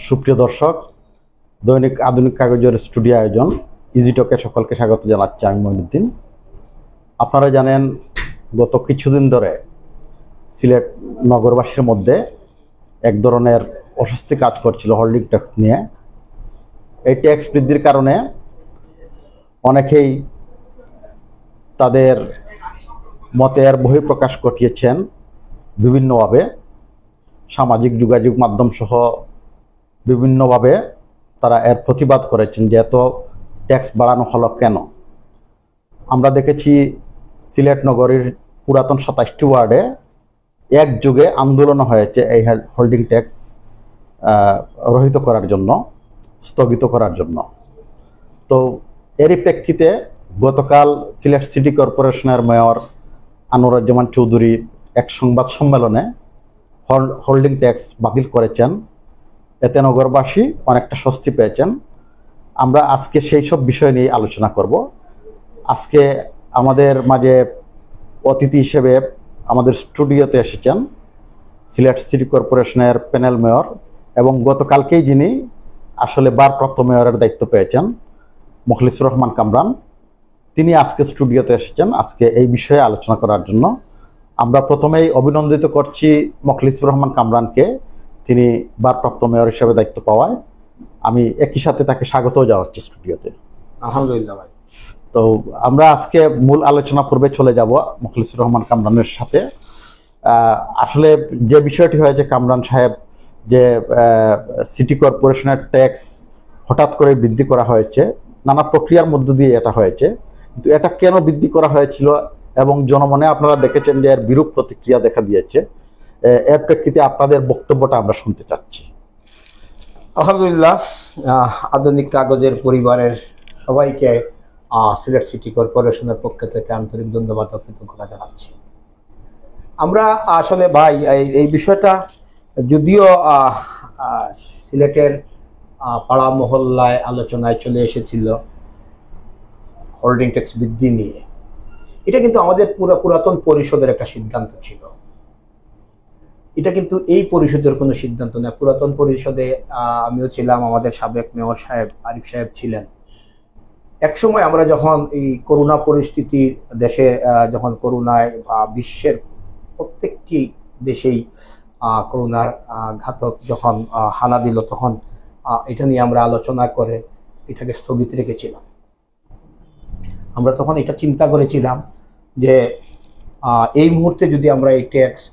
সুপ্রিয় দর্শক, দৈনিক আধুনিক কাগজের স্টুডিও আয়োজন ইজিটকে সকলকে স্বাগত জানাচ্ছি। আমি মঈনুদ্দিন। আপনারা জানেন, গত কিছুদিন ধরে সিলেট নগরবাসীর মধ্যে এক ধরনের অস্বস্তি কাজ করছিল হোল্ডিং ট্যাক্স নিয়ে। এই ট্যাক্স বৃদ্ধির কারণে অনেকেই তাদের মতের বহিঃপ্রকাশ ঘটিয়েছেন বিভিন্নভাবে, সামাজিক যোগাযোগ মাধ্যম সহ বিভিন্নভাবে তারা এর প্রতিবাদ করেছেন যে এত ট্যাক্স বাড়ানো হলো কেন। আমরা দেখেছি সিলেট নগরীর পুরাতন 27টি ওয়ার্ডে একযোগে আন্দোলন হয়েছে এই হোল্ডিং ট্যাক্স রহিত করার জন্য, স্থগিত করার জন্য। তো এরই প্রেক্ষিতে গতকাল সিলেট সিটি কর্পোরেশনের মেয়র আনোয়ারুজ্জামান চৌধুরী এক সংবাদ সম্মেলনে হোল্ডিং ট্যাক্স বাতিল করেছেন। এতে নগরবাসী অনেকটা স্বস্তি পেয়েছেন। আমরা আজকে সেই সব বিষয় নিয়ে আলোচনা করব। আজকে আমাদের মাঝে অতিথি হিসেবে আমাদের স্টুডিওতে এসেছেন সিলেট সিটি কর্পোরেশনের প্যানেল মেয়র এবং গতকালকেই যিনি আসলে ভারপ্রাপ্ত মেয়রের দায়িত্ব পেয়েছেন, মখলিসুর রহমান কামরান। তিনি আজকে স্টুডিওতে এসেছেন আজকে এই বিষয়ে আলোচনা করার জন্য। আমরা প্রথমেই অভিনন্দিত করছি মখলিসুর রহমান কামরানকে, তিনি ভারপ্রাপ্ত মেয়র হিসেবে দায়িত্ব পাওয়ায়। আমি একই সাথে তাকে স্বাগত জানাচ্ছি স্টুডিওতে। আলহামদুলিল্লাহ ভাই। তো আমরা আজকে মূল আলোচনা পর্বে চলে যাব মখলিসুর রহমান কামরানের সাথে। আসলে যে বিষয়টি হয়েছে, কামরান সাহেব, যে সিটি কর্পোরেশনের ট্যাক্স হঠাৎ করে বৃদ্ধি করা হয়েছে, নানা প্রক্রিয়ার মধ্য দিয়ে এটা হয়েছে, কিন্তু এটা কেন বৃদ্ধি করা হয়েছিল এবং জনমনে আপনারা দেখেছেন যে এর বিরূপ প্রতিক্রিয়া দেখা দিয়েছে, এর প্রেক্ষিতে আপনাদের বক্তব্যটা আমরা শুনতে চাচ্ছি। আলহামদুলিল্লাহ, আধুনিক কাগজের পরিবারের সবাইকে সিলেট সিটি কর্পোরেশনের পক্ষ থেকে আন্তরিক ধন্যবাদ ও কৃতজ্ঞতা জানাচ্ছি। আমরা আসলে ভাই এই বিষয়টা যদিও সিলেটের পাড়া মহল্লায় আলোচনায় চলে এসেছিল হোল্ডিং ট্যাক্স বৃদ্ধি নিয়ে, এটা কিন্তু আমাদের পুরাতন পরিষদের একটা সিদ্ধান্ত ছিল। এটা কিন্তু এই পরিষদের কোনো সিদ্ধান্ত না। পুরাতন পরিষদে আমিও ছিলাম, আমাদের সাবেক মেয়র সাহেব আরিফ সাহেব ছিলেন। একসময় আমরা যখন এই করোনা পরিস্থিতির দেশে, যখন করোনায় বিশ্বের প্রত্যেকটি দেশেই করোনার ঘাতক যখন হানা দিল, তখন এটা নিয়ে আমরা আলোচনা করে এটাকে স্থগিত রেখেছিলাম। আমরা তখন এটা চিন্তা করেছিলাম যে এই মুহূর্তে যদি আমরা এই ট্যাক্স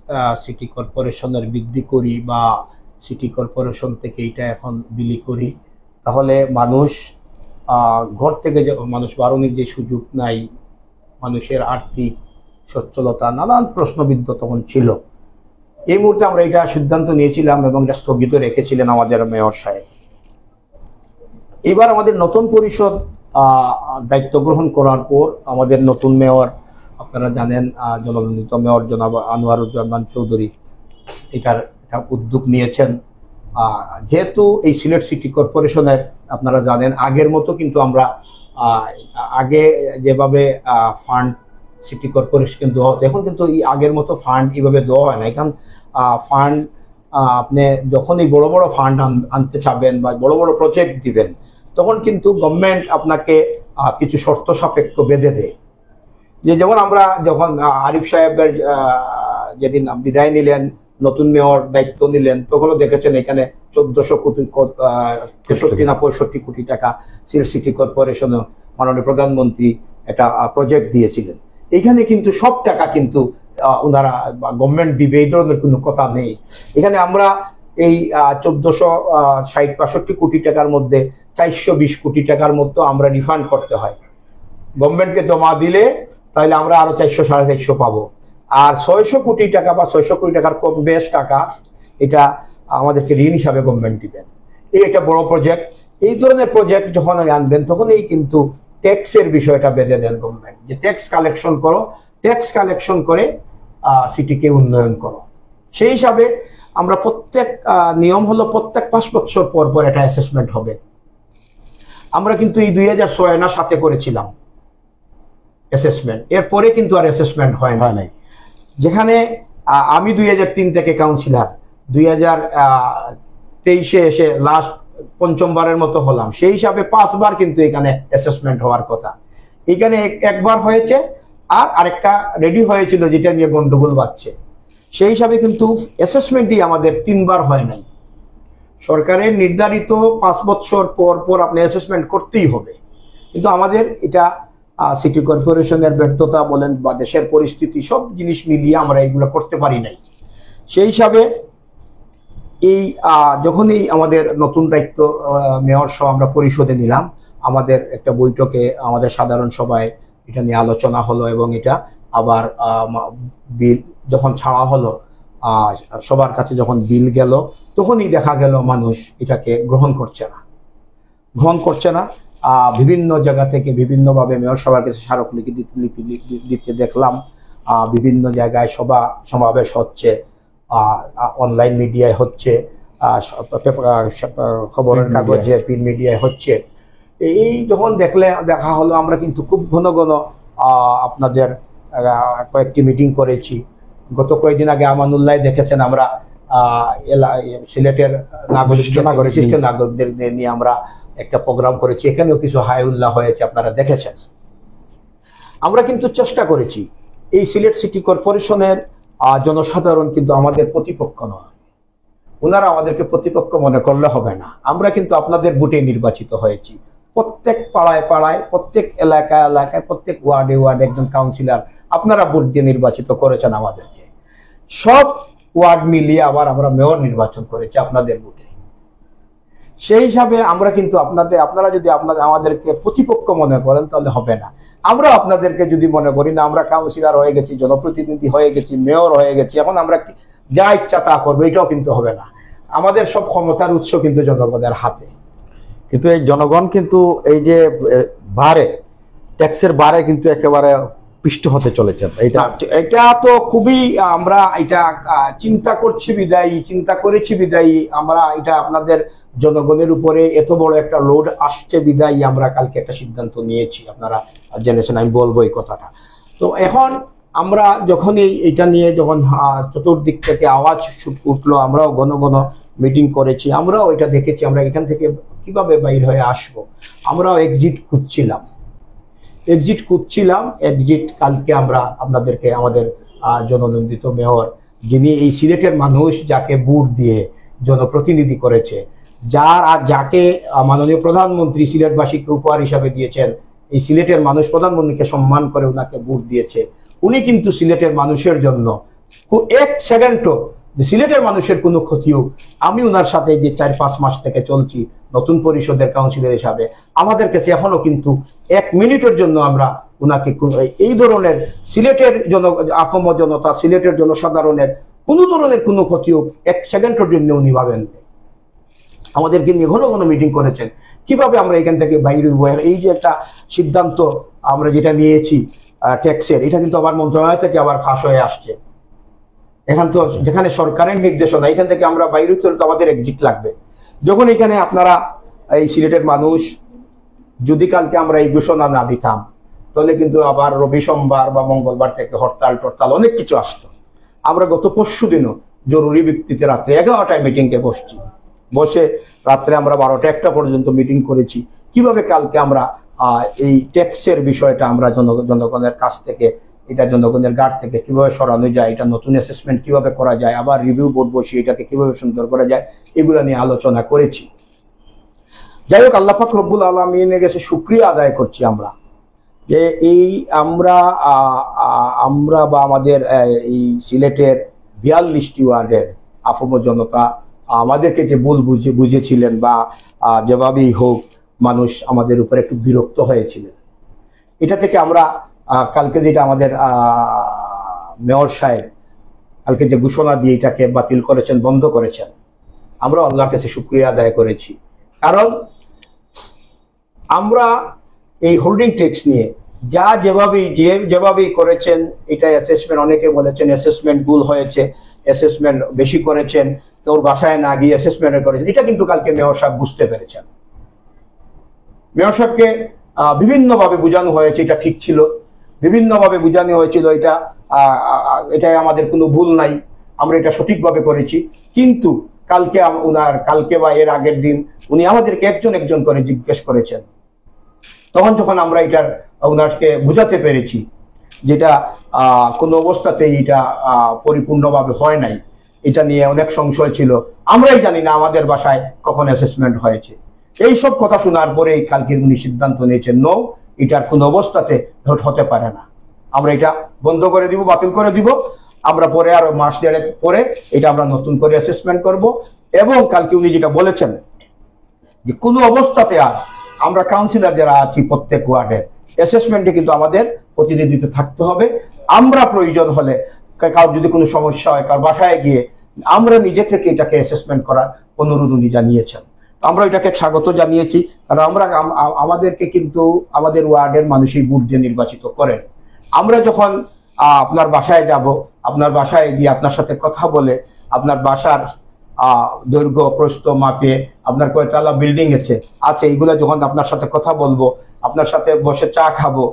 সিটি কর্পোরেশনের বৃদ্ধি করি বা সিটি কর্পোরেশন থেকে এটা এখন বিলি করি, তাহলে মানুষ ঘর থেকে মানুষ বাড়ানোর যে সুযোগ নাই, মানুষের আর্থিক সচ্ছলতা, নানান প্রশ্নবিদ্ধ তখন ছিল। এই মুহূর্তে আমরা এটা সিদ্ধান্ত নিয়েছিলাম এবং এটা স্থগিত রেখেছিলেন আমাদের মেয়র সাহেব। এবার আমাদের নতুন পরিষদ দায়িত্ব গ্রহণ করার পর আমাদের নতুন মেয়র, আপনারা জানেন, জনমনোনীত মেয়র জনাব আনোয়ারুজ্জামান চৌধুরী এটা উদ্যোগ নিয়েছেন। যেহেতু এই সিলেট সিটি কর্পোরেশনের আপনারা জানেন আগের মতো কিন্তু আমরা আগে যেভাবে ফান্ড সিটি কর্পোরেশন দেওয়া হতো, এখন কিন্তু এই আগের মতো ফান্ড এইভাবে দেওয়া হয় না। এখন ফান্ড আপনি যখন এই বড় বড় ফান্ড আনতে চাবেন বা বড় বড় প্রজেক্ট দিবেন, তখন কিন্তু গভর্নমেন্ট আপনাকে কিছু শর্ত সাপেক্ষ বেঁধে দেয়। যেমন আমরা যখন আরিফ সাহেবের যেদিন বিদায় নিলেন, নতুন মেয়র দায়িত্ব নিলেন, তখনও দেখেছেন এখানে 1400 কোটি 63 না 65 কোটি টাকা সিলেট সিটি কর্পোরেশনে মাননীয় প্রধানমন্ত্রী একটা প্রজেক্ট দিয়েছিলেন। এখানে কিন্তু সব টাকা কিন্তু ওনারা গভর্নমেন্ট দিবে, এই ধরনের কোনো কথা নেই। এখানে আমরা এই 1460-65 কোটি টাকার মধ্যে 420 কোটি টাকার মতো আমরা রিফান্ড করতে হয়। গভর্নমেন্টকে জমা দিলে তাহলে আমরা আরো 400-450 পাবো। আর 600 কোটি টাকা বা 600 কোটি টাকার কম বেশ টাকা এটা আমাদেরকে ঋণ হিসাবে গভর্নমেন্ট দিবেন। এই একটা বড় প্রজেক্ট। এই ধরনের প্রজেক্ট যখন আনবেন তখনই কিন্তু ট্যাক্সের বিষয়টা বেঁধে দেন গভর্নমেন্ট, যে ট্যাক্স কালেকশন করো, ট্যাক্স কালেকশন করে সিটিকে উন্নয়ন করো। সেই হিসাবে আমরা প্রত্যেক নিয়ম হলো প্রত্যেক 5 বছর পর পর এটা অ্যাসেসমেন্ট হবে। আমরা কিন্তু এই 2006 না 7 করেছিলাম অ্যাসেসমেন্ট, এরপরে কিন্তু আর অ্যাসেসমেন্ট হয় নাই। যেখানে আমি 2003 থেকে কাউন্সিলর, 23-এ এসে লাস্ট পঞ্চমবারের মতো হলাম, সেই হিসাবে 5 বার কিন্তু এখানে অ্যাসেসমেন্ট হওয়ার কথা। এখানে একবার হয়েছে, আর আরেকটা রেডি হয়েছিল যেটা নিয়ে গন্ডগোল বাজছে। সেই হিসাবে কিন্তু অ্যাসেসমেন্টই আমাদের 3 বার হয় নাই। সরকারের নির্ধারিত 5 বছর পর পর আপনি অ্যাসেসমেন্ট করতেই হবে, কিন্তু আমাদের এটা সিটি কর্পোরেশনের ব্যর্থতা বলেন বা দেশের পরিস্থিতি, সব জিনিস মিলিয়ে আমরা এগুলো করতে পারি নাই। সেই হিসাবে এই যখনই আমাদের নতুন দায়িত্ব মেয়র সহ আমরা পরিষদে নিলাম, আমাদের একটা বৈঠকে আমাদের সাধারণ সভায় এটা নিয়ে আলোচনা হলো, এবং এটা আবার বিল যখন ছাড়া হলো, সবার কাছে যখন বিল গেল, তখনই দেখা গেল মানুষ এটাকে গ্রহণ করছে না। বিভিন্ন জায়গা থেকে বিভিন্নভাবে মেয়র সবার কাছে স্মারকলিপি দিতে দেখলাম। বিভিন্ন জায়গায় সমাবেশ হচ্ছে, অনলাইন মিডিয়ায় হচ্ছে, খবরের কাগজে, প্রিন্ট মিডিয়ায় হচ্ছে। এই যখন দেখা হলো, আমরা কিন্তু খুব ঘন ঘন আপনাদের কয়েকটি মিটিং করেছি। গত কয়েকদিন আগে আমানুল্লাহ দেখেছেন, আমরা সিলেটের বিশিষ্ট নাগরিকদের নিয়ে আমরা একটা প্রোগ্রাম করেছি, এখানেও কিছু হাই উল্লাহ হয়েছে, আপনারা দেখেছেন। আমরা কিন্তু চেষ্টা করেছি, এই সিলেট সিটি কর্পোরেশনের জনসাধারণ কিন্তু আমাদের প্রতিপক্ষ নয়, ওনারা আমাদেরকে প্রতিপক্ষ মনে করলে হবে না। আমরা কিন্তু আপনাদের ভোটে নির্বাচিত হয়েছি। প্রত্যেক পাড়ায় পাড়ায়, প্রত্যেক এলাকায় এলাকায়, প্রত্যেক ওয়ার্ডে ওয়ার্ডে একজন কাউন্সিলর আপনারা ভোট দিয়ে নির্বাচিত করেছেন আমাদেরকে। সব ওয়ার্ড মিলিয়ে আবার আমরা মেয়র নির্বাচন করেছি আপনাদের ভোটে। সেই হিসাবে আমরা কিন্তু আপনারা যদি আমাদেরকে প্রতিপক্ষ মনে করেন তাহলে হবে না। আমরা আপনাদেরকে যদি মনে করি না, আমরা কাউন্সিলর হয়ে গেছি, জনপ্রতিনিধি হয়ে গেছি, মেয়র হয়ে গেছি, এখন আমরা যা ইচ্ছা তা করবো, এটাও কিন্তু হবে না। আমাদের সব ক্ষমতার উৎস কিন্তু জনগণের হাতে। কিন্তু এই জনগণ কিন্তু এই যে ট্যাক্সের বারে কিন্তু একেবারে পিষ্ট হতে চলেছে। এটা তো খুবই, আমরা এটা চিন্তা করেছি বিদায়ী আমরা এটা আপনাদের জনগণের উপরে এত বড় একটা লোড আসছে বিদায়ী আমরা কালকে একটা সিদ্ধান্ত নিয়েছি। আপনারা জেনেছেন, আমি বলবো এই কথাটা। তো এখন আমরা যখনই এটা নিয়ে যখন চতুর্দিক থেকে আওয়াজ উঠলো, আমরাও ঘন ঘন মিটিং করেছি, আমরাও এটা দেখেছি আমরা এখান থেকে কিভাবে বাইর হয়ে আসবো। আমরাও এক্সিট কালকে আমরা আপনাদেরকে আমাদের জননন্দিত মেয়র, যিনি এই সিলেটের মানুষ যাকে ভোট দিয়ে জনপ্রতিনিধি করেছে, যাকে মাননীয় প্রধানমন্ত্রী সিলেটবাসীকে উপহার হিসাবে দিয়েছেন, এই সিলেটের মানুষ প্রধানমন্ত্রীকে সম্মান করে ওনাকে ভোট দিয়েছে। উনি কিন্তু সিলেটের মানুষের জন্য 1 সেকেন্ডও যে সিলেটের মানুষের কোনো ক্ষতি হোক, আমি ওনার সাথে যে 4-5 মাস থেকে চলছি নতুন পরিষদের কাউন্সিলর হিসাবে, আমাদের কাছে এখনো কিন্তু 1 মিনিটের জন্য আমরা ওনাকে এই ধরনের সিলেটের আপম জনতা, সিলেটের জনসাধারণের কোনো ধরনের কোনো ক্ষতি হোক 1 সেকেন্ডের জন্য উনি ভাবেন। আমাদেরকে নিয়ে ঘন ঘন মিটিং করেছেন কিভাবে আমরা এখান থেকে বাইরে হইব। এই যে একটা সিদ্ধান্ত আমরা যেটা নিয়েছি ট্যাক্সের, এটা কিন্তু আবার মন্ত্রণালয় থেকে আবার ফাঁস হয়ে আসছে। এখান তো যেখানে সরকারের নির্দেশনা, এখান থেকে আমরা বাইরে হতে হলে তো আমাদের এক্সিট লাগবে। যখন এখানে আপনারা এই সিলেটের মানুষ, যদি কালকে আমরা এই ঘোষণা না দিতাম তাহলে কিন্তু আবার রবি সোমবার বা মঙ্গলবার থেকে হরতাল অনেক কিছু আসতো। আমরা গত পরশু দিনও জরুরি ভিত্তিতে রাত্রে 11টায় মিটিংকে বসে রাত্রে আমরা 12টা-1টা পর্যন্ত মিটিং করেছি, কিভাবে কালকে আমরা এই ট্যাক্সের বিষয়টা আমরা জনগণের কাছ থেকে, এটা জনগণের গাড় থেকে কিভাবে সরানো যায়, এটা নতুন অ্যাসেসমেন্ট কিভাবে করা যায়, আবার রিভিউ বোর্ড বসিয়ে এটাকে কিভাবে সুন্দর করা যায়, এগুলো নিয়ে আলোচনা করেছি। যাই হোক, আল্লাহ পাক রব্বুল আলামিনের কাছে শুকরিয়া আদায় করছি আমরা যে এই আমরা বা আমাদের এই সিলেটের 42টি ওয়ার্ডের আফম জনতা আমাদেরকে যে ভুল বুঝেছিলেন বা যেভাবেই হোক মানুষ আমাদের উপর একটু বিরক্ত হয়েছিলেন, এটা থেকে আমরা কালকে যেটা আমাদের মেয়র সাহেব কালকে যে ঘোষণা দিয়ে এটাকে বাতিল করেছেন, বন্ধ করেছেন, আমরা আল্লাহর কাছে শুকরিয়া আদায় করেছি। কারণ আমরা এই হোল্ডিং ট্যাক্স নিয়ে যেভাবেই করেছেন, এটা অ্যাসেসমেন্ট, অনেকে বলেছেন অ্যাসেসমেন্ট ভুল হয়েছে, অ্যাসেসমেন্ট বেশি করেছেন, তোর বাসায় না গিয়ে অ্যাসেসমেন্ট করেছেন, এটা কিন্তু কালকে মেয়র সাহেব বুঝতে পেরেছেন। মেয়র সাহেবকে বিভিন্নভাবে বোঝানো হয়েছে এটা ঠিক ছিল, বিভিন্নভাবে বোঝানো হয়েছিল এটাই আমাদের কোনো ভুল নাই, আমরা এটা সঠিকভাবে করেছি। কিন্তু কালকে বা এর আগের দিন উনি আমাদেরকে একজন একজন করে জিজ্ঞেস করেছেন। তখন যখন আমরা এটার ওনাকে বুঝাতে পেরেছি যেটা কোনো অবস্থাতেই এটা পরিপূর্ণভাবে হয় নাই, এটা নিয়ে অনেক সংশয় ছিল, আমরাই জানি না আমাদের বাসায় কখন অ্যাসেসমেন্ট হয়েছে। এই সব কথা শোনার পরেই কালকে উনি সিদ্ধান্ত নিয়েছেন নো, এটার কোনো অবস্থাতে হতে পারে না, আমরা এটা বন্ধ করে দিব, বাতিল করে দিব। আমরা পরে আরো মাস দেড়েক পরে এটা আমরা নতুন করে অ্যাসেসমেন্ট করব। এবং কালকে উনি যেটা বলেছেন যে কোনো অবস্থাতে আর আমরা কাউন্সিলর যারা আছি প্রত্যেক ওয়ার্ডের অ্যাসেসমেন্টে কিন্তু আমাদের প্রতিনিধিত্ব থাকতে হবে। আমরা প্রয়োজন হলে কারোর যদি কোনো সমস্যা হয় কারোর বাসায় গিয়ে আমরা নিজে থেকে এটাকে অ্যাসেসমেন্ট করার অনুরোধ উনি জানিয়েছেন। আমরা এটাকে স্বাগত জানিয়েছি, কারণ আমাদেরকে কিন্তু আমাদের ওয়ার্ডের মানুষই ভোট দিয়ে নির্বাচিত করেন। আমরা যখন আপনার বাসায় যাব, আপনার বাসায় গিয়ে আপনার সাথে কথা বলে আপনার বাসার দৈর্ঘ্য প্রস্থ মাপে আপনার কয়তলা বিল্ডিং আছে এইগুলো যখন আপনার সাথে কথা বলবো, আপনার সাথে বসে চা খাবো,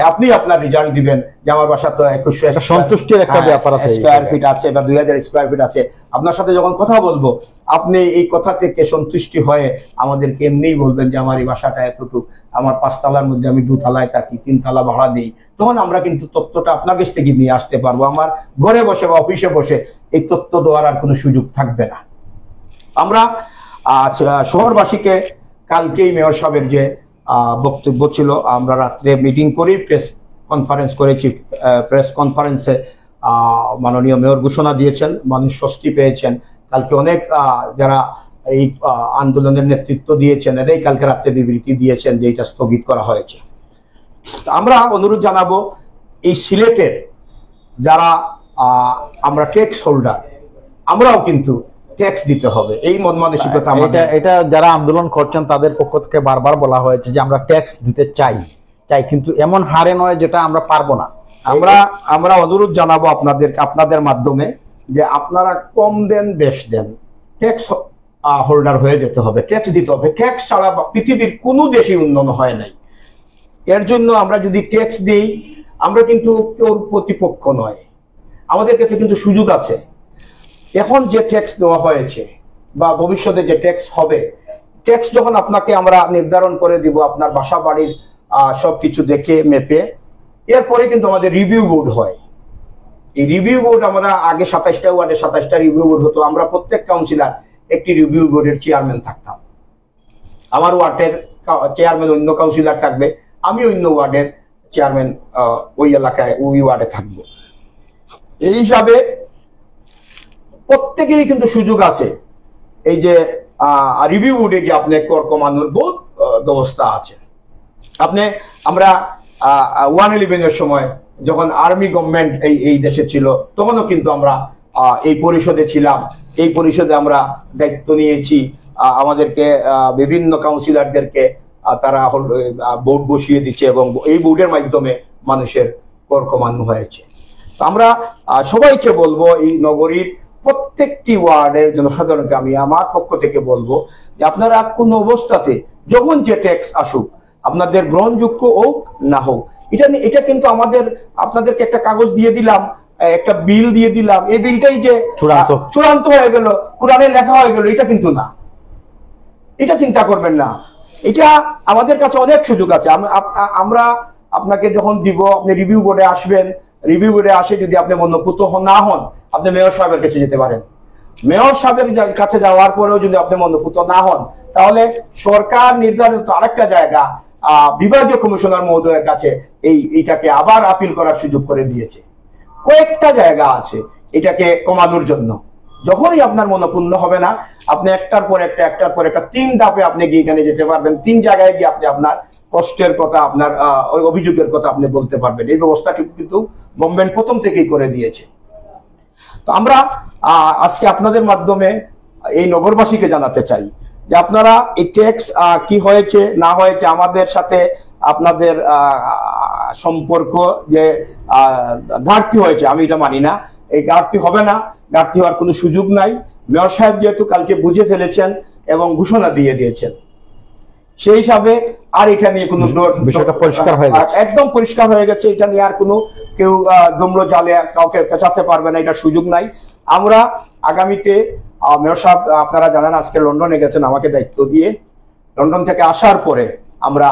আপনি আপনার রেজাল্ট দিবেন যে আমার বাসা তো 2100 সন্তুষ্টির একটা ব্যাপার আছে, স্কয়ার ফিট আছে বা 2000 স্কয়ার ফিট আছে। আপনার সাথে যখন কথা বলবো আপনি এই কথা থেকে সন্তুষ্টি হয়ে আমাদেরকে এমনিই বলবেন যে আমার এই বাসাটা এতটুকু, আমার 5 তলার মধ্যে আমি 2 তলায় থাকি, 3 তলা ভাড়া দিই। তখন আমরা কিন্তু তথ্যটা আপনার কাছ থেকে নিয়ে আসতে পারবো। আমার ঘরে বসে বা অফিসে বসে এই তথ্য দেওয়ার আর কোনো সুযোগ থাকবে না। আমরা শহরবাসীকে কালকেই মেয়র সাহেবের যে বক্তব্য ছিল, আমরা রাত্রে মিটিং করি, প্রেস কনফারেন্স করেছি। প্রেস কনফারেন্সে মাননীয় মেয়র ঘোষণা দিয়েছেন, মানুষ স্বস্তি পেয়েছেন। কালকে অনেক যারা এই আন্দোলনের নেতৃত্ব দিয়েছেন এরাই কালকে রাত্রে বিবৃতি দিয়েছেন যে এটা স্থগিত করা হয়েছে। আমরা অনুরোধ জানাবো এই সিলেটের যারা আমরা ট্যাক্স হোল্ডার, আমরাও কিন্তু ট্যাক্স দিতে হবে, এই মন মানসিকতা আমাদের। এটা যারা আন্দোলন করছেন তাদের পক্ষ থেকে বারবার বলা হয়েছে যে আমরা ট্যাক্স দিতে চাই, কিন্তু এমন হারে নয় যেটা আমরা পারবো না। আমরা অনুরোধ জানাবো আপনাদের মাধ্যমে যে আপনারা কম দেন বেশ দেন, ট্যাক্স হোল্ডার হয়ে যেতে হবে, ট্যাক্স দিতে হবে। ট্যাক্স ছাড়া পৃথিবীর কোনো দেশই উন্নয়ন হয় নাই। এর জন্য আমরা যদি ট্যাক্স দিই আমরা কিন্তু কেউ প্রতিপক্ষ নয়, আমাদের কাছে কিন্তু সুযোগ আছে। এখন যে ট্যাক্স দেওয়া হয়েছে বা ভবিষ্যতে যে ট্যাক্স হবে, ট্যাক্স যখন আপনাকে আমরা নির্ধারণ করে দিব আপনার বাসা বাড়ির সবকিছু দেখে মেপে, এরপরে কিন্তু আমাদের রিভিউ বোর্ড হয়। এই রিভিউ বোর্ড আমরা আগে 27টা ওয়ার্ডে 27টা রিভিউ বোর্ড হতো, আমরা প্রত্যেক কাউন্সিলর একটি রিভিউ বোর্ডের চেয়ারম্যান থাকতাম। আমার ওয়ার্ডের চেয়ারম্যান অন্য কাউন্সিলর থাকবে, আমি অন্য ওয়ার্ডের চেয়ারম্যান ওই এলাকায় ওই ওয়ার্ডে থাকবো। এই হিসাবে প্রত্যেকেরই কিন্তু সুযোগ আছে এই যে রিভিউ বোর্ডে গিয়ে আপনি কর কমানোর বহুত ব্যবস্থা আছে। আমরা 111-এর সময় যখন আর্মি গভর্নমেন্ট এই দেশে ছিল তখনও কিন্তু আমরা এই পরিষদে ছিলাম, এই পরিষদে আমরা দায়িত্ব নিয়েছি। আমাদেরকে বিভিন্ন কাউন্সিলরদেরকে তারা বোর্ড বসিয়ে দিচ্ছে এবং এই বোর্ডের মাধ্যমে মানুষের কর কমানো হয়েছে। তো আমরা সবাইকে বলবো, এই নগরীর প্রত্যেকটি ওয়ার্ডের জনসাধারণকে আমি আমার পক্ষ থেকে বলবো যে আপনারা কোনো অবস্থাতে যখন যে ট্যাক্স আসুক আপনাদের গ্রহণযোগ্য হোক না হোক, এটা কিন্তু আপনাদেরকে একটা কাগজ দিয়ে দিলাম, একটা বিল দিয়ে দিলাম, এই বিলটাই যে চূড়ান্ত হয়ে গেল, কোরআনে লেখা হয়ে গেল, এটা কিন্তু না। এটা চিন্তা করবেন না, এটা আমাদের কাছে অনেক সুযোগ আছে। আমরা আপনাকে যখন দিব আপনি রিভিউ বোর্ডে আসবেন, রিভিউ বোর্ডে আসে যদি আপনি মনোপুত না হন আপনি মেয়র সাহেবের কাছে যেতে পারেন। মেয়র সাহেবের কাছে যাওয়ার পরেও যদি আপনি মনোপুত না হন তাহলে সরকার নির্ধারিত আরেকটা জায়গা বিভাগীয় কমিশনার মহোদয়ের কাছে এইটাকে আবার আপিল করার সুযোগ করে দিয়েছে। কয়েকটা জায়গা আছে এটাকে কমানোর জন্য। যখনই আপনার মনোপূর্ণ হবে না আপনি একটার পর একটা 3 ধাপে আপনি গিয়ে এখানে যেতে পারবেন, 3 জায়গায় গিয়ে আপনি আপনার কষ্টের কথা, আপনার ওই অভিযোগের কথা আপনি বলতে পারবেন। এই ব্যবস্থাটি কিন্তু গভর্নমেন্ট প্রথম থেকেই করে দিয়েছে। তো আমরা আজকে আপনাদের মাধ্যমে এই নগরবাসীকে জানাতে চাই যে আপনারা এই ট্যাক্স কি হয়েছে না হয়েছে আমাদের সাথে আপনাদের সম্পর্ক যে ঘাটতি হয়েছে আমি এটা মানি না। এই ঘাটতি হবে না, ঘাটতি হওয়ার কোনো সুযোগ নাই। মেয়র সাহেব যেহেতু কালকে বুঝে ফেলেছেন এবং ঘোষণা দিয়ে দিয়েছেন, সেই হিসাবে আর এটা নিয়ে কোনো বিষয়টা পরিষ্কার হয়ে গেছে, একদম পরিষ্কার হয়ে গেছে। এটা নিয়ে আর কোনো কেউ ডুমরো জালে কাউকে পেঁচাতে পারবে না, এটা সুযোগ নাই। আমরা আগামীতে মেয়র সাহেব আপনারা জানেন আজকে লন্ডনে গেছেন আমাকে দায়িত্ব দিয়ে। লন্ডন থেকে আসার পরে আমরা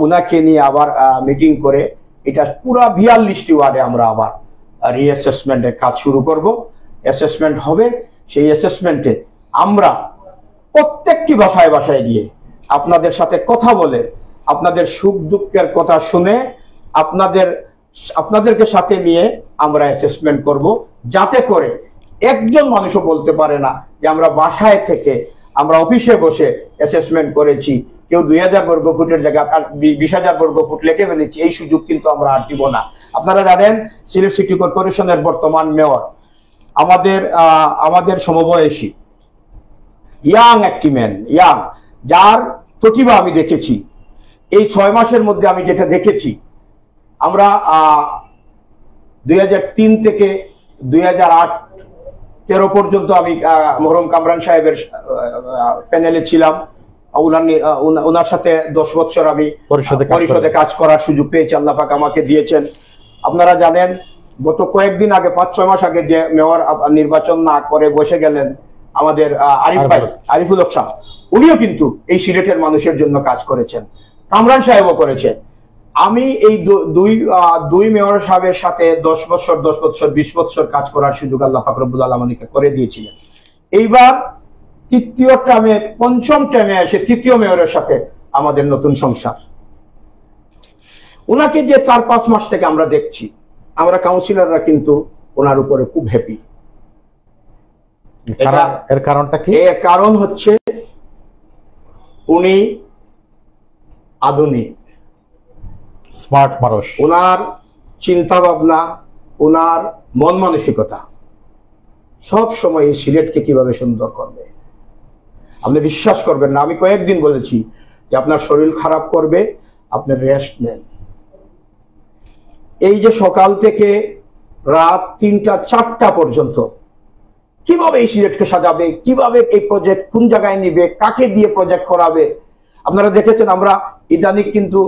উনাকে নিয়ে আবার মিটিং করে এটা পুরা 42টি ওয়ার্ডে আমরা আবার রিঅ্যাসেসমেন্টের কাজ শুরু করব। অ্যাসেসমেন্ট হবে, সেই অ্যাসেসমেন্টে আমরা প্রত্যেকটি বাসায় বাসায় গিয়ে আপনাদের সাথে কথা বলে আপনাদের সুখ দুঃখের কথা শুনে আপনাদেরকে সাথে নিয়ে আমরা অ্যাসেসমেন্ট করব, যাতে করে একজন মানুষও বলতে পারে না যে আমরা বাসায় থেকে আমরা অফিসে বসে অ্যাসেসমেন্ট করেছি, কেউ 2000 বর্গ ফুটের জায়গায় 20,000 বর্গ ফুট লিখে ফেলেছি। এই সুযোগ কিন্তু আমরা আর দিব না। আপনারা জানেন সিলেট সিটি কর্পোরেশনের বর্তমান মেয়র আমাদের সমবয়সী ইয়াং একটি ম্যান, যার প্রতিভা আমি দেখেছি এই 6 মাসের মধ্যে। আমি যেটা দেখেছি, আমরা 2003 থেকে 2008-13 পর্যন্ত আমি মহরম কামরান সাহেবের প্যানেলে ছিলাম। ওনার সাথে 10 বছর আমি পরিষদে কাজ করার সুযোগ পেয়েছি, আল্লাহ পাক আমাকে দিয়েছেন। আপনারা জানেন গত কয়েকদিন আগে 5-6 মাস আগে যে মেয়র নির্বাচন না করে বসে গেলেন আমাদের আরিফুল হক সাহেব, উনিও কিন্তু এই সিলেটের মানুষের জন্য কাজ করেছেন, কামরান সাহেবও করেছেন। আমি এই দুই মেয়র সাহেবের সাথে 10 বছর 20 বছর কাজ করার সুযোগ আল্লাহ পাক রব্বুল আলামিনকে করে দিয়েছিলেন। এইবার পঞ্চম টাইমে এসে 3য় মেয়রের সাথে আমাদের নতুন সংসার। ওনাকে যে 4-5 মাস থেকে আমরা দেখছি, আমরা কাউন্সিলররা কিন্তু ওনার উপরে খুব হ্যাপি। এর কারণটা কি? এর কারণ হচ্ছে উনি আধুনিক, স্মার্ট মানুষ। ওনার চিন্তা ভাবনা, ওনার মন মানসিকতা সব সময় সিলেটকে কিভাবে সুন্দর করবে। আপনি বিশ্বাস করবেন না, আমি কয়েকদিন বলেছি যে আপনার শরীর খারাপ করবে, আপনি রেস্ট নেন। এই যে সকাল থেকে রাত 3টা-4টা পর্যন্ত কিভাবে এই সিলেটকে সাজাবে, কিভাবে এই প্রজেক্ট কোন জায়গায় নিবে, কাকে দিয়ে প্রজেক্ট করাবে। আপনারা দেখেছেন আমরা ইদানিং কিন্তু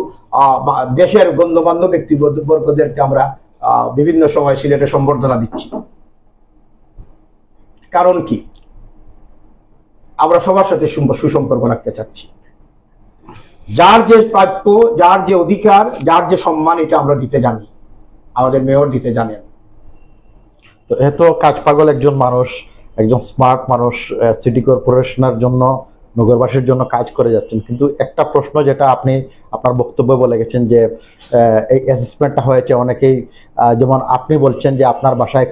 দেশের গণ্যমান্য ব্যক্তিবর্গদেরকে আমরা বিভিন্ন সময় সিলেটে সম্বর্ধনা দিচ্ছি। কারণ কি? আমরা সবার সাথে সুসম্পর্ক রাখতে চাচ্ছি। যার যে প্রাপ্য, যার যে অধিকার, যার যে সম্মান, এটা আমরা দিতে জানি, আমাদের মেয়র দিতে জানেন। তো এত কাজ পাগল একজন মানুষ, একজন স্মার্ট মানুষ সিটি কর্পোরেশনের জন্য, নগরবাসীর জন্য কাজ করে যাচ্ছেন। কিন্তু একটা প্রশ্ন যেটা আপনি আপনার বক্তব্যে বলে গেছেন যে এই অ্যাসেসমেন্টটা হয়েছে, অনেকেই যেমন আপনি বলছেন যে আপনার বাসায়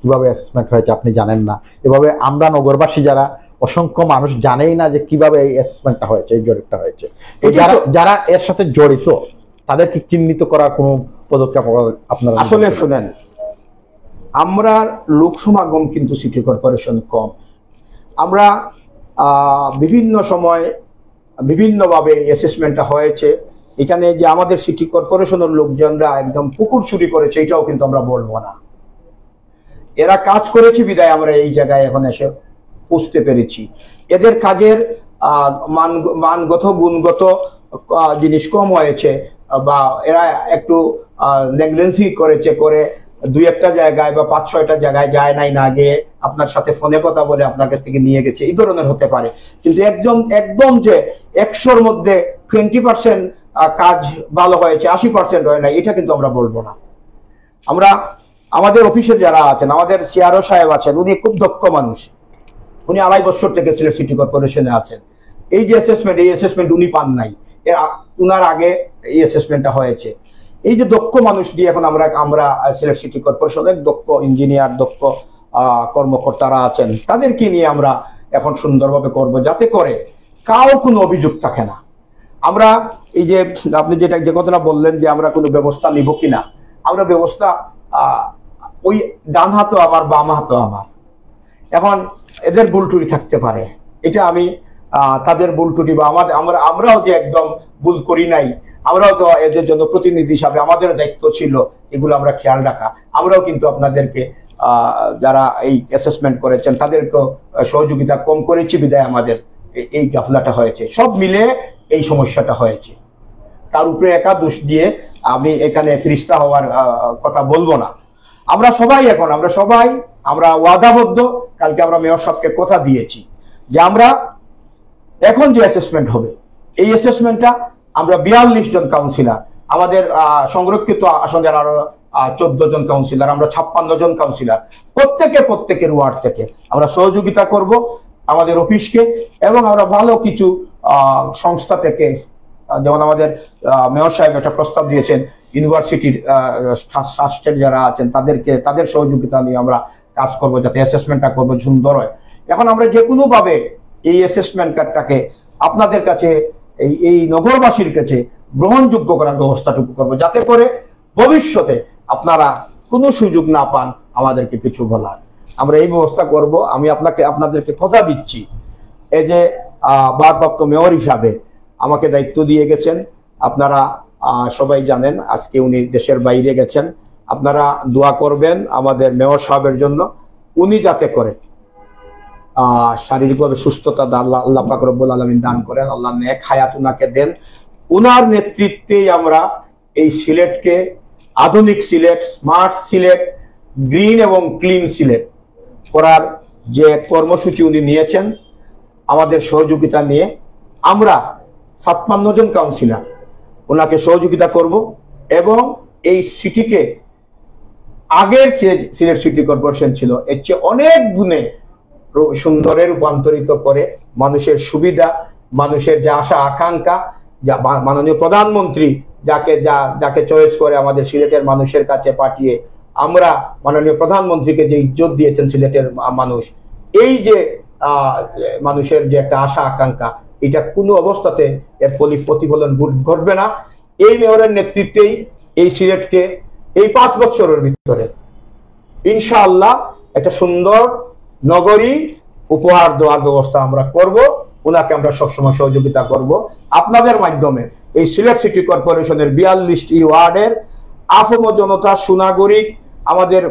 কিভাবে অ্যাসেসমেন্ট হয়েছে আপনি জানেন না। এভাবে আমরা নগরবাসী যারা অসংখ্য মানুষ জানেই না যে কিভাবে এই অ্যাসেসমেন্টটা হয়েছে, এই জরিপটা হয়েছে। যারা এর সাথে জড়িত তাদেরকে চিহ্নিত করার কোনো পদক্ষেপ আপনারা? আসলে শুনেন, আমরা লোক সমাগম কিন্তু সিটি কর্পোরেশন কম। আমরা বিভিন্ন সময় বিভিন্নভাবে অ্যাসেসমেন্টটা হয়েছে। এখানে যে আমাদের সিটি কর্পোরেশনের লোকজনরা একদম পুকুর চুরি করেছে, এটাও কিন্তু আমরা বলবো না। এরা কাজ করেছে বিদায় আমরা এই জায়গায় এখন এসে পৌঁছতে পেরেছি। এদের কাজের মানগত গুণগত জিনিস কম হয়েছে, বা এরা একটু নেগলেন্সি করেছে, করে 2-1টা জায়গায় বা 5-6টা জায়গায় যায় নাই, না গিয়ে আপনার সাথে ফোনে কথা বলে আপনার কাছ থেকে নিয়ে গেছে, এই ধরনের হতে পারে। কিন্তু একদম যে 100-র মধ্যে 20% কাজ ভালো হয়েছে, 80% হয় না, এটা কিন্তু আমরা বলবো না। আমাদের অফিসের যারা আছেন, আমাদের সিআরও সাহেব আছেন, উনি খুব দক্ষ মানুষ। উনি 2.5 বছর থেকে সিলেট সিটি কর্পোরেশনে আছেন। এই যে অ্যাসেসমেন্ট উনি পান নাই, উনার আগে এই অ্যাসেসমেন্টটা হয়েছে। এই যে দক্ষ মানুষ দিয়ে এখন আমরা সিলেট সিটি কর্পোরেশনের দক্ষ ইঞ্জিনিয়ার, দক্ষ কর্মকর্তারা আছেন, তাদেরকে নিয়ে আমরা এখন সুন্দরভাবে করব, যাতে করে কারো কোনো অভিযোগ থাকে না। আমরা এই যে আপনি যে কথাটা বললেন যে আমরা কোনো ব্যবস্থা নিব কিনা, আমরা ব্যবস্থা ওই ডান হাতও আমার, বাম হাতও আমার। এখন এদের ভুল ত্রুটি থাকতে পারে, এটা আমি তাদের ভুল ত্রুটি বা আমরাও যে একদম ভুল করি নাই, আমরাও তো এদের জন্য প্রতিনিধি হিসাবে আমাদের দায়িত্ব ছিল এগুলো আমরা খেয়াল রাখা। আমরাও কিন্তু আপনাদেরকে যারা এই অ্যাসেসমেন্ট করেছেন তাদেরকেও সহযোগিতা কম করেছি বিদায় আমাদের এই গাফলাটা হয়েছে। সব মিলে এই সমস্যাটা হয়েছে। তার উপরে একা দোষ দিয়ে আমি এখানে ফিরিস্তা হওয়ার কথা বলবো না। আমরা সবাই আমরা ওয়াদাবদ্ধ, কালকে আমরা মেয়র সাহেবকে কথা দিয়েছি যে আমরা এখন যে অ্যাসেসমেন্ট হবে এই অ্যাসেসমেন্টটা আমরা 42 জন কাউন্সিলর, আমাদের সংরক্ষিত আসনের আরো 14 জন কাউন্সিলর, আমরা 56 জন কাউন্সিলর, প্রত্যেকের ওয়ার্ড থেকে আমরা সহযোগিতা করব আমাদের অফিসকে, এবং আমরা ভালো কিছু সংস্থা থেকে, যেমন আমাদের মেয়র সাহেব একটা প্রস্তাব দিয়েছেন ইউনিভার্সিটির ট্রাস্টের যারা আছেন তাদের সহযোগিতা নিয়ে আমরা কাজ করব, যাতে অ্যাসেসমেন্টটা করবো সুন্দর হয়। এখন আমরা যে কোনো ভাবে এই অ্যাসেসমেন্ট কার্ডটাকে আপনাদের কাছে এই নগরবাসীর কাছে গ্রহণযোগ্য করার ব্যবস্থাটুকু করবো, যাতে করে ভবিষ্যতে আপনারা কোনো সুযোগ না পান আমাদেরকে কিছু বলার। আমরা এই ব্যবস্থা করব। আমি আপনাদেরকে কথা দিচ্ছি, এই যে ভারপ্রাপ্ত মেয়র হিসাবে আমাকে দায়িত্ব দিয়ে গেছেন, আপনারা সবাই জানেন আজকে উনি দেশের বাইরে গেছেন। আপনারা দোয়া করবেন আমাদের মেয়র সাহেবের জন্য, উনি যাতে করে শারীরিকভাবে সুস্থতা আল্লাহ পাক রব্বুল আলামিন দান করেন, আল্লাহ নেক হায়াত উনাকে দেন। উনার নেতৃত্বেই আমরা এই সিলেটকে আধুনিক সিলেট, স্মার্ট সিলেট, গ্রিন এবং ক্লিন সিলেট করার যে কর্মসূচি উনি নিয়েছেন আমাদের সহযোগিতা নিয়ে, আমরা 56 জন কাউন্সিলর ওনাকে সহযোগিতা করব এবং এই সিটিকে আগের সিলেট সিটি কর্পোরেশন ছিল এর চেয়ে অনেক গুণে সুন্দরে রূপান্তরিত করে মানুষের সুবিধা, মানুষের যে আশা আকাঙ্ক্ষা, যা মাননীয় প্রধানমন্ত্রী যাকে চয়েস করে আমাদের সিলেটের মানুষের কাছে পাঠিয়ে আমরা মাননীয় প্রধানমন্ত্রীকে যে ইজ্জত দিয়েছেন সিলেটের মানুষ, এই যে মানুষের যে একটা আশা আকাঙ্ক্ষা, এটা কোনো অবস্থাতে এর প্রতিফলন ঘটবে না। এই মেয়রের নেতৃত্বেই এই সিলেটকে এই 5 বছরের ভিতরে ইনশাআল্লাহ একটা সুন্দর নগরী উপহার দেওয়ার ব্যবস্থা আমরা করব। ওনাকে আমরা সবসময় সহযোগিতা করব আপনাদের মাধ্যমে। এই সিলেট সিটি কর্পোরেশনের 42টি ওয়ার্ডের আফম জনতা, সুনাগরিক, আমাদের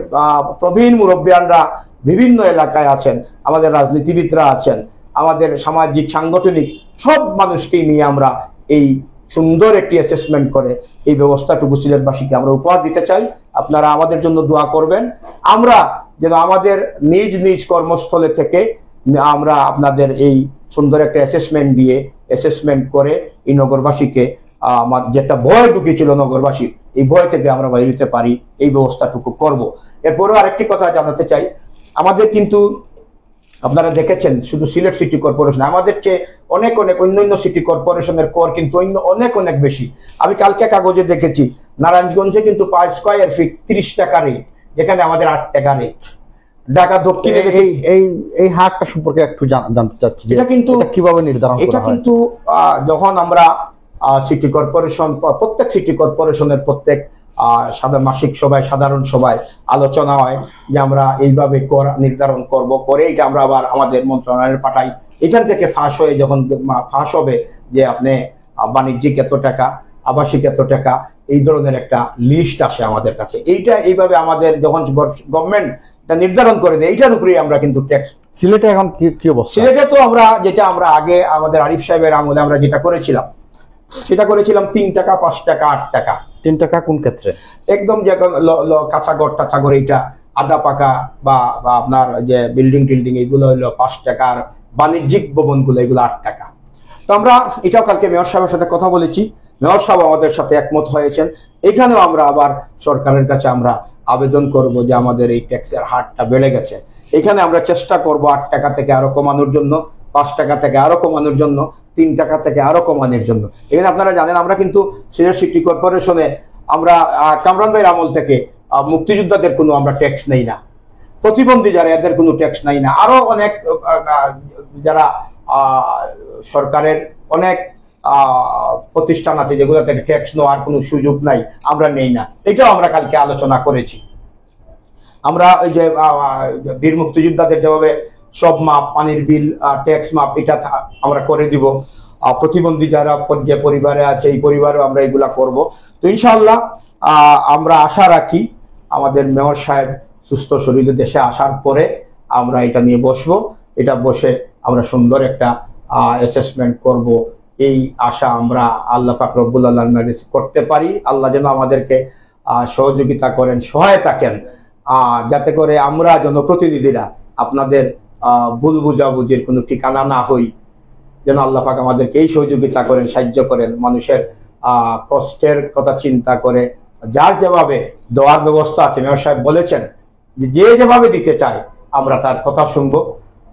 প্রবীণ মুরব্বিয়ানরা বিভিন্ন এলাকায় আছেন, আমাদের রাজনীতিবিদরা আছেন, আমাদের সামাজিক সাংগঠনিক সব মানুষকেই নিয়ে আমরা এই সুন্দর একটি অ্যাসেসমেন্ট করে এই ব্যবস্থাটুকু সিলেটবাসীকে আমরা উপহার দিতে চাই। আপনারা আমাদের জন্য দোয়া করবেন, আমরা যেন আমাদের নিজ নিজ কর্মস্থলে থেকে আমরা আপনাদের এই সুন্দর একটা অ্যাসেসমেন্ট করে এই নগরবাসীকে যেটা ভয় ঢুকেছিল নগরবাসী, এই ভয় থেকে আমরা বাইরে হতে পারি, এই ব্যবস্থাটুকু করব। এরপরেও আরেকটি কথা জানাতে চাই, আমাদের কিন্তু আপনারা দেখেছেন শুধু সিলেট সিটি কর্পোরেশন, আমাদের চেয়ে অনেক অন্যান্য সিটি কর্পোরেশনের কর কিন্তু অনেক বেশি। আমি কালকে কাগজে দেখেছি নারায়ণগঞ্জে কিন্তু পার স্কয়ার ফিট 30 টাকা রেট, যেখানে আমাদের 8 টাকা রেট। ঢাকা দক্ষিণে এই হারটা সম্পর্কে একটু জানতে চাচ্ছি, এটা কিন্তু কিভাবে নির্ধারণ করা হয়? এটা কিন্তু যখন আমরা সিটি কর্পোরেশন, প্রত্যেক সিটি কর্পোরেশনের প্রত্যেক মাসিক সভায়, সাধারণ সভায় আলোচনা হয় যে আমরা এইভাবে কর নির্ধারণ করব, করে এটা আমরা আবার আমাদের মন্ত্রণালয়ে পাঠাই। এখান থেকে যখন ফাঁস হবে যে আপনি বাণিজ্যিক এত টাকা, আবাসিক এত টাকা, এই ধরনের একটা লিস্ট আসে আমাদের কাছে। এইভাবে আমাদের যখন গভর্নমেন্ট এটা নির্ধারণ করে দেয়, এইটার উপরেই আমরা কিন্তু ট্যাক্স। সিলেটে এখন কি অবস্থা? সিলেটে তো আমরা আগে আমাদের আরিফ সাহেবের আমলে আমরা যেটা করেছিলাম 3 টাকা, 5 টাকা, 8 টাকা। 3 টাকা কোন ক্ষেত্রে? একদম যে কাঁচাগড় টাচাগড়, এইটা আদা পাকা বা আপনার যে বিল্ডিং এগুলো হলো 5 টাকা, আর বাণিজ্যিক ভবনগুলো এগুলো 8 টাকা। তো আমরা এটাও কালকে মেয়র সাহেবের সাথে কথা বলেছি, মেয়র সাহেব আমাদের সাথে একমত হয়েছেন। এখানেও আমরা আবার সরকারের কাছে আমরা আবেদন করব যে আমাদের এই ট্যাক্সের হারটা বেড়ে গেছে, এখানে আমরা চেষ্টা করব 8 টাকা থেকে আরো কমানোর জন্য, 5 টাকা থেকে আরো কমানোর জন্য, 3 টাকা থেকে আরো কমানোর জন্য। এখানে আপনারা জানেন আমরা কিন্তু সিলেট সিটি কর্পোরেশনে আমরা কামরান ভাইয়ের আমল থেকে মুক্তিযোদ্ধাদের কোনো আমরা ট্যাক্স নেই না, প্রতিবন্ধী যারা এদের কোনো ট্যাক্স নেই না, আরো অনেক যারা সরকারের অনেক প্রতিষ্ঠান আছে যেগুলো থেকে ট্যাক্স নেওয়ার কোনো সুযোগ নাই, আমরা নেই না। এটাও আমরা কালকে আলোচনা করেছি। আমরা ওই যে বীর মুক্তিযোদ্ধাদের যেভাবে সব মাপ, পানির বিল, ট্যাক্স মাপ, এটা আমরা করে দিব। প্রতিবন্ধী যারা যে পরিবারে আছে এই পরিবারেও আমরা এগুলা করব। তো ইনশাআল্লাহ আমরা আশা রাখি আমাদের মেয়র সাহেব সুস্থ শরীরে দেশে আসার পরে আমরা এটা নিয়ে বসবো, এটা বসে আমরা সুন্দর একটা অ্যাসেসমেন্ট করব। এই আশা আমরা আল্লাহ পাক রব্বুল আলামিন করতে পারি। আল্লাহ যেন আমাদেরকে সহযোগিতা করেন, সহায়তা করেন। যাতে করে আমরা জনপ্রতিনিধিরা আপনাদের ভুল বুঝাবুঝির কোনো ঠিকানা না হই। যেন আল্লাহ পাক আমাদেরকে এই সহযোগিতা করেন, সাহায্য করেন, মানুষের কষ্টের কথা চিন্তা করে যার যেভাবে দেওয়ার ব্যবস্থা আছে। মেয়র সাহেব বলেছেন যে যেভাবে দিতে চায় আমরা তার কথা শুনবো,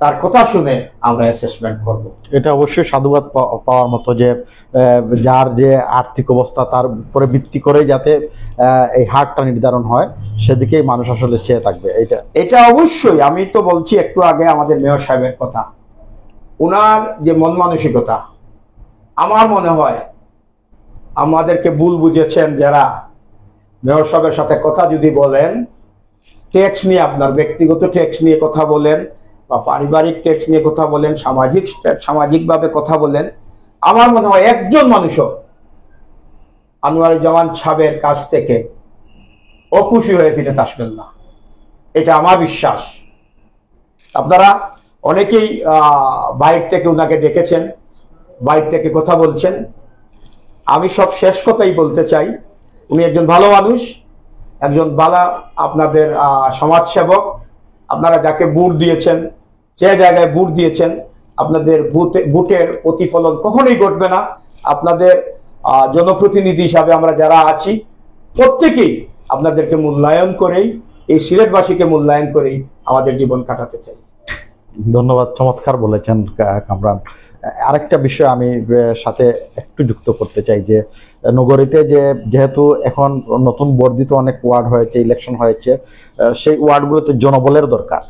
তার কথা শুনে আমরা অ্যাসেসমেন্ট করব। এটা অবশ্যই সাধুবাদ পাওয়ার মতো যে যার যে আর্থিক অবস্থা তার উপরে ভিত্তি করে যাতে এই হারটা নির্ধারণ হয় সেদিকেই মানুষ আসলে চেয়ে থাকবে। এটা অবশ্যই। আমি তো বলছি একটু আগে আমাদের মেয়র সাহেবের কথা, ওনার যে মন মানসিকতা, আমার মনে হয় আমাদেরকে ভুল বুঝেছেন যারা। মেয়র সাহেবের সাথে কথা যদি বলেন, ট্যাক্স নিয়ে, আপনার ব্যক্তিগত ট্যাক্স নিয়ে কথা বলেন বা পারিবারিক ট্যাক্স নিয়ে কথা বলেন, সামাজিকভাবে কথা বলেন, আমার মনে হয় একজন মানুষও আনোয়ারুজ্জামান সাহেবের কাছ থেকে অখুশি হয়ে ফিরে আসবেন না, এটা আমার বিশ্বাস। আপনারা অনেকেই বাইরে থেকে উনাকে দেখেছেন, বাইরে থেকে কথা বলছেন। আমি সব শেষ কথাই বলতে চাই, উনি একজন ভালো মানুষ, একজন ভালো আপনাদের সমাজসেবক। আপনারা যাকে ভোট দিয়েছেন, যে জায়গায় ভোট দিয়েছেন, আপনাদের ভোটের প্রতিফলন কখনোই ঘটবে না। আপনাদের জনপ্রতিনিধি হিসাবে আমরা যারা আছি প্রত্যেকেই আপনাদেরকে মূল্যায়ন করেই, এই সিলেটবাসীকে মূল্যায়ন করেই আমাদের জীবন কাটাতে চাই। ধন্যবাদ, চমৎকার বলেছেন কামরান। আরেকটা বিষয় আমি সাথে একটু যুক্ত করতে চাই যে নগরীতে যেহেতু এখন নতুন বর্ধিত অনেক ওয়ার্ড হয়েছে, ইলেকশন হয়েছে, সেই ওয়ার্ডগুলোতে জনবলের দরকার।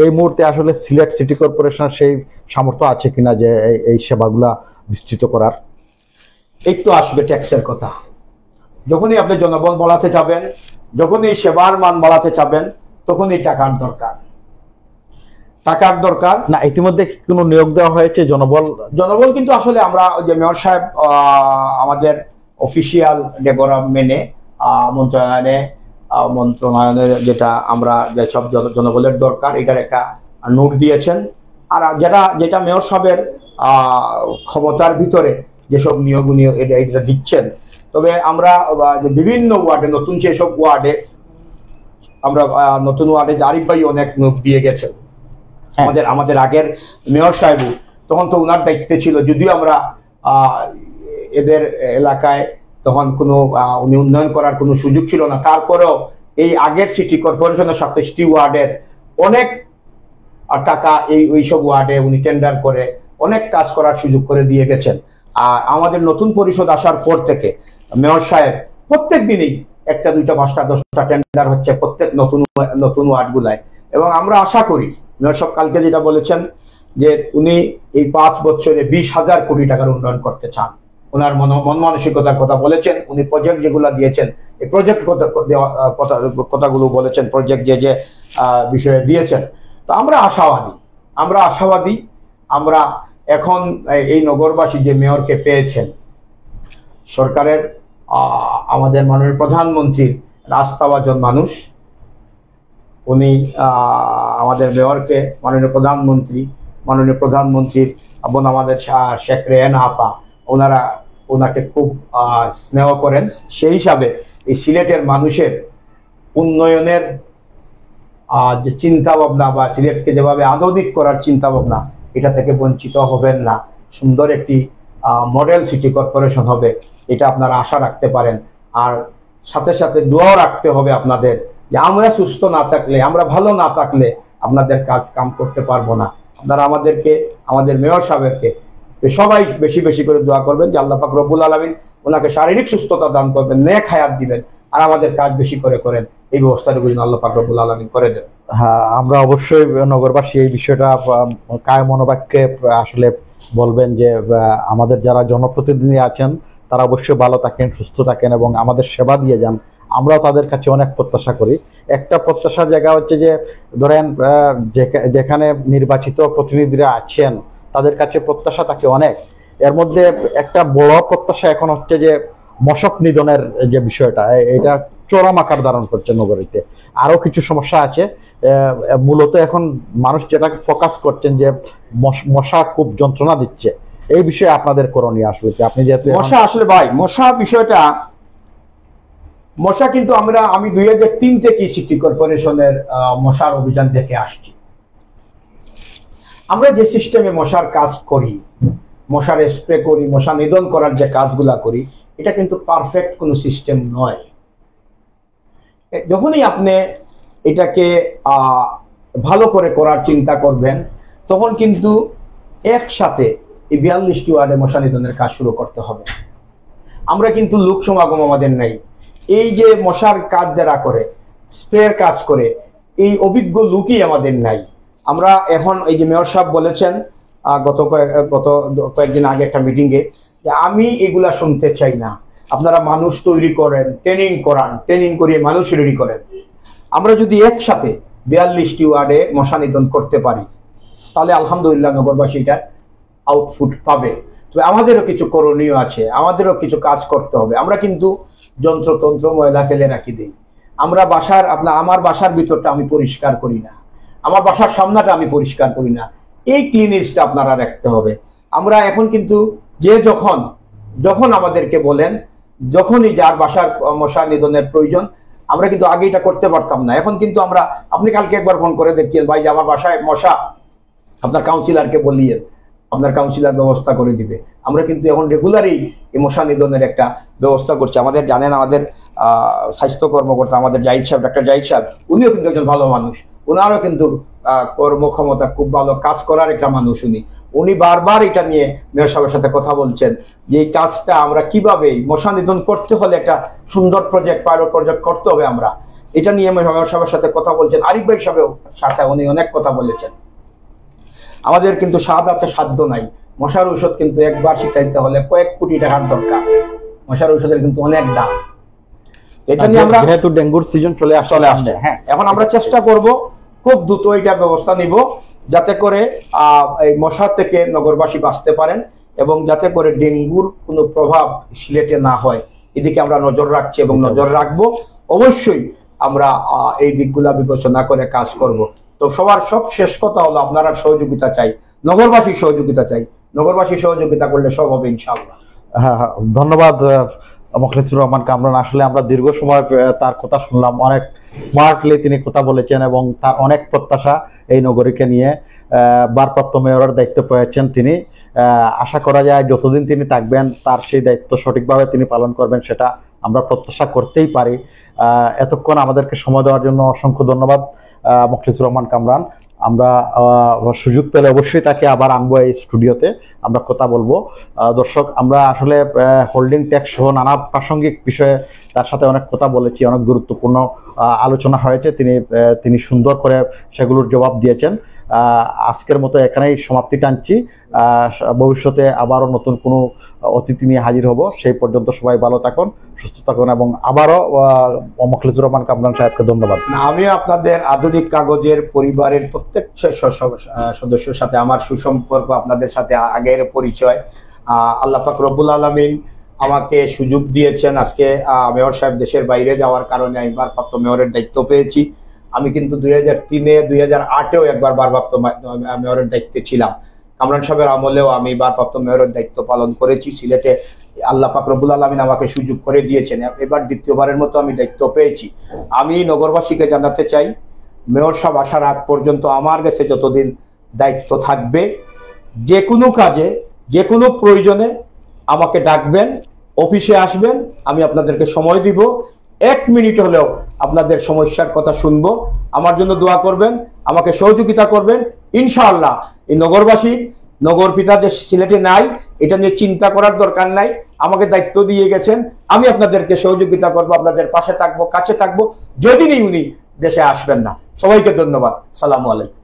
এই মুহূর্তে আসলে সিলেট সিটি কর্পোরেশনের সেই সামর্থ্য আছে কিনা যে এই সেবাগুলা বিস্তৃত করার? এই তো আসবে ট্যাক্সের কথা। যখনই আপনি জনবল বাড়াতে যাবেন, যখনই সেবার মান বাড়াতে চাবেন, তখনই টাকার দরকার না। ইতিমধ্যে কোনো নিয়োগ দেওয়া হয়েছে জনবল? কিন্তু আসলে আমরা যে মেয়র সাহেব আমাদের অফিসিয়াল ডেভেলপমেন্টে মন্ত্রণালয়ে যেটা আমরা যেসব জনবলের দরকার এটার একটা নোট দিয়েছেন। আর যেটা মেয়র সাহেবের ক্ষমতার ভিতরে যেসব নিয়োগ উনি এটা দিচ্ছেন। তবে আমরা বিভিন্ন ওয়ার্ডে, নতুন যেসব ওয়ার্ডে আমরা নতুন ওয়ার্ডে আরিফ ভাই অনেক নিয়োগ দিয়ে গেছেন। আমাদের আগের মেয়র সাহেব তখন তো ওনার দায়িত্বে ছিল, যদিও আমরা এদের এলাকায় তখন কোনো উনি উন্নয়ন করার কোনো সুযোগ ছিল না, তারপরেও এই আগের সিটি কর্পোরেশনের 27টি ওয়ার্ডের অনেক টাকা এইসব ওয়ার্ডে উনি টেন্ডার করে অনেক কাজ করার সুযোগ করে দিয়ে গেছেন। আর আমাদের নতুন পরিষদ আসার পর থেকে মেয়র সাহেব প্রত্যেক দিনই 1টা 2টা 5টা 10টা টেন্ডার হচ্ছে প্রত্যেক নতুন ওয়ার্ডগুলায়। এবং আমরা আশা করি মেয়র সাহেব কালকে যেটা বলেছেন যে উনি এই 5 বছরে 20,000 কোটি টাকার উন্নয়ন করতে চান। ওনার মন মানসিকতার কথা বলেছেন। উনি প্রজেক্ট যেগুলো দিয়েছেন, এই প্রজেক্ট কথাগুলো বলেছেন, প্রজেক্ট যে বিষয়ে দিয়েছেন। তো আমরা আশাবাদী। আমরা এখন এই নগরবাসী যে মেয়রকে পেয়েছেন, সরকারের আমাদের মাননীয় প্রধানমন্ত্রীর আস্থাভাজন মানুষ, উনি আমাদের মেয়রকে মাননীয় প্রধানমন্ত্রীর এবং আমাদের শেখ রেহানা আপা ওনাকে খুব স্নেহ করেন। সেই হিসাবে এই সিলেটের মানুষের উন্নয়নের যে চিন্তা ভাবনা বা সিলেটকে যেভাবে আধুনিক করার চিন্তা ভাবনা, এটা থেকে বঞ্চিত হবেন না। সুন্দর একটি মডেল সিটি কর্পোরেশন হবে, এটা আপনারা আশা রাখতে পারেন। আর সাথে সাথে দোয়াও রাখতে হবে আপনাদের যে আমরা সুস্থ না থাকলে, আমরা ভালো না থাকলে আপনাদের কাম করতে পারবো না। আপনারা আমাদের মেয়র সাহেবকে সবাই বেশি বেশি করে দোয়া করবেন যে আল্লাহ পাক রব্বুল আলামিন ওনাকে শারীরিক সুস্থতা দান করবেন, নেক হায়াত দিবেন, আর আমাদের কাজ বেশি করেন। এই ব্যবস্থাটুকু যেন আল্লাহ পাক রব্বুল আলামিন করে দেন। হ্যাঁ, আমরা অবশ্যই নগরবাসী এই বিষয়টা কায় মনোবাক্যে আসলে বলবেন যে আমাদের যারা জনপ্রতিনিধি আছেন তারা অবশ্যই ভালো থাকেন, সুস্থ থাকেন এবং আমাদের সেবা দিয়ে যান। আমরাও তাদের কাছে অনেক প্রত্যাশা করি। একটা প্রত্যাশার জায়গা হচ্ছে যে ধরেন যেখানে নির্বাচিত প্রতিনিধিরা আছেন তাদের কাছে প্রত্যাশা থাকে অনেক। এর মধ্যে একটা বড় প্রত্যাশা এখন হচ্ছে যে মশক নিধনের যে বিষয়টা, এটা চরম আকার ধারণ করছে নগরীতে। আরো কিছু সমস্যা আছে। মূলত এখন মানুষ যেটাকে ফোকাস করছেন যে মশা খুব যন্ত্রণা দিচ্ছে, এই বিষয়ে আপনাদের করণীয় আসলে কি? আপনি যেহেতু মশা বিষয়টা মশা কিন্তু আমি 2003 থেকে সিটি কর্পোরেশনের মশার অভিযান দেখে আসছি। আমরা যে সিস্টেমে মশার কাজ করি, মশার স্প্রে করি, মশা নিধন করার যে কাজগুলা করি, এটা কিন্তু পারফেক্ট কোনো সিস্টেম নয়। যখনই আপনি এটাকে ভালো করে করার চিন্তা করবেন, তখন কিন্তু একসাথে এই 42টি ওয়ার্ডে মশা নিধনের কাজ শুরু করতে হবে। আমরা কিন্তু লোক সমাগম আমাদের নেই। এই যে মশার কাজ যারা করে, স্প্রের কাজ করে, এই অভিজ্ঞ লোকই আমাদের নাই। আমরা এখন এই যে মেয়র সাহেব বলেছেন গত কয়েকদিন আগে একটা মিটিংয়ে, যে আমি এগুলা শুনতে চাই না, আপনারা মানুষ তৈরি করেন, ট্রেনিং করান, ট্রেনিং করিয়ে মানুষ রেডি করেন। আমরা যদি একসাথে 42টি ওয়ার্ডে মশা নিধন করতে পারি, তাহলে আলহামদুলিল্লাহ নগরবাসী এটা আউটপুট পাবে। তবে আমাদেরও কিছু করণীয় আছে, আমাদেরও কিছু কাজ করতে হবে। আমরা কিন্তু যন্ত্রতন্ত্র ময়লা ফেলে রাখি দিই। আমরা আমার বাসার ভিতরটা আমি পরিষ্কার করি না, আমার বাসার সামনাটা আমি পরিষ্কার করি না। এই ক্লিনেসটা আপনারা রাখতে হবে। আমরা এখন কিন্তু যখন আমাদেরকে বলেন, যখনই যার বাসার মশা নিধনের প্রয়োজন, আমরা কিন্তু আগে এটা করতে পারতাম না। এখন কিন্তু আপনি কালকে একবার ফোন করে দেখিয়েন, ভাই যে আমার বাসায় মশা, আপনার কাউন্সিলরকে বলিয়ে, আপনার কাউন্সিলর ব্যবস্থা করে দিবে। আমরা কিন্তু এখন রেগুলারই এই মশা নিধনের একটা ব্যবস্থা করছি। আমাদের জানেন, আমাদের স্বাস্থ্য কর্মকর্তা আমাদের জাহিদ সাহেব, ডাক্তার জাহিদ সাহেব, উনিও কিন্তু একজন ভালো মানুষ। ওনারও কিন্তু কর্মক্ষমতা, খুব ভালো কাজ করার একটা মানুষ উনি বারবার এটা নিয়ে মেয়র সাহেবের সাথে কথা বলছেন, যে এই কাজটা আমরা কিভাবে মশা নিধন করতে হলে একটা সুন্দর প্রজেক্ট, পাইলট প্রজেক্ট করতে হবে। আমরা এটা নিয়ে মেয়র সাহেবের সাথে কথা বলছেন। আরিফ ভাই সাহেবের সাথে উনি অনেক কথা বলেছেন। আমাদের কিন্তু স্বাদ আছে, সাধ্য নাই। মশার ঔষধ কিন্তু একবার শিখাইতে হলে কয়েক কোটি টাকার দরকার। মশার ঔষধের কিন্তু অনেক দাম। এটা নিয়ে আমরা, যেহেতু ডেঙ্গুর সিজন চলে আসছে, হ্যাঁ, এখন আমরা চেষ্টা করব খুব দ্রুত এটার ব্যবস্থা নিব, যাতে করে এই মশা থেকে নগরবাসী বাঁচতে পারেন, এবং যাতে করে ডেঙ্গুর কোনো প্রভাব সিলেটে না হয়, এদিকে আমরা নজর রাখছি এবং নজর রাখবো। অবশ্যই আমরা এই দিকগুলা বিবেচনা করে কাজ করব। তো সব শেষ কথা হলো, আপনারা সহযোগিতা চাই, নগরবাসীর সহযোগিতা চাই। নগরবাসী সহযোগিতা করলে সব হবে ইনশাআল্লাহ। হ্যাঁ, ধন্যবাদ মোখলেসুর রহমান কামরান। আসলে আমরা দীর্ঘ সময় তার কথা শুনলাম, অনেক স্মার্টলি তিনি কথা বলেছেন, এবং তার অনেক প্রত্যাশা এই নগরীকে নিয়ে। ভারপ্রাপ্ত মেয়রের দায়িত্ব পেয়েছেন তিনি। আশা করা যায় যতদিন তিনি থাকবেন, তার সেই দায়িত্ব সঠিকভাবে তিনি পালন করবেন, সেটা আমরা প্রত্যাশা করতেই পারি। এতক্ষণ আমাদেরকে সময় দেওয়ার জন্য অসংখ্য ধন্যবাদ মোখলেসুর রহমান কামরান। আমরা সুযোগ পেলে অবশ্যই তাকে আবার আনবো এই স্টুডিওতে, আমরা কথা বলবো। দর্শক, আমরা আসলে হোল্ডিং ট্যাক্স সহ নানা প্রাসঙ্গিক বিষয়ে তার সাথে অনেক কথা বলেছি, অনেক গুরুত্বপূর্ণ আলোচনা হয়েছে। তিনি সুন্দর করে সেগুলোর জবাব দিয়েছেন। আজকের মতো এখানেই সমাপ্তি টানছি। ভবিষ্যতে আবারও নতুন কোনো অতিথি নিয়ে হাজির হব। সেই পর্যন্ত সবাই ভালো থাকুন, সুস্থ থাকুন, এবং আবারও মোখলেসুর রহমান কামরান সাহেবকে ধন্যবাদ। আমিও আপনাদের আধুনিক কাগজের পরিবারের প্রত্যেক সদস্যের সাথে আমার সুসম্পর্ক, আপনাদের সাথে আগের পরিচয়। আল্লাহ পাক রব্বুল আলামিন আমাকে সুযোগ দিয়েছেন। আজকে মেয়র সাহেব দেশের বাইরে যাওয়ার কারণে আমি ভারপ্রাপ্ত মেয়রের দায়িত্ব পেয়েছি। আমি কিন্তু 2003-এ 2008-এও একবার ভারপ্রাপ্ত মেয়রের দায়িত্বে ছিলাম। কামরান সাহেবের আমলেও আমি ভারপ্রাপ্ত মেয়রের দায়িত্ব পালন করেছি সিলেটে। আল্লাহ পাক রব্বুল আলামিন আমাকে সুযোগ করে দিয়েছেন, এবার দ্বিতীয়বারের মতো আমি দায়িত্ব পেয়েছি। আমি নগরবাসীকে জানাতে চাই, মেয়র সাহেব আসার আগ পর্যন্ত আমার কাছে যতদিন দায়িত্ব থাকবে, যে কোনো কাজে, যে কোনো প্রয়োজনে আমাকে ডাকবেন, অফিসে আসবেন, আমি আপনাদেরকে সময় দিব। 1 মিনিট হলেও আপনাদের সমস্যার কথা শুনবো। আমার জন্য দোয়া করবেন, আমাকে সহযোগিতা করবেন। ইনশাআল্লাহ এই নগরবাসী, নগর পিতা দেশ সিলেটে নাই, এটা নিয়ে চিন্তা করার দরকার নাই। আমাকে দায়িত্ব দিয়ে গেছেন, আমি আপনাদেরকে সহযোগিতা করবো, আপনাদের পাশে থাকবো, কাছে থাকবো, যদি উনি দেশে আসবেন না। সবাইকে ধন্যবাদ। সালামু আলাইকুম।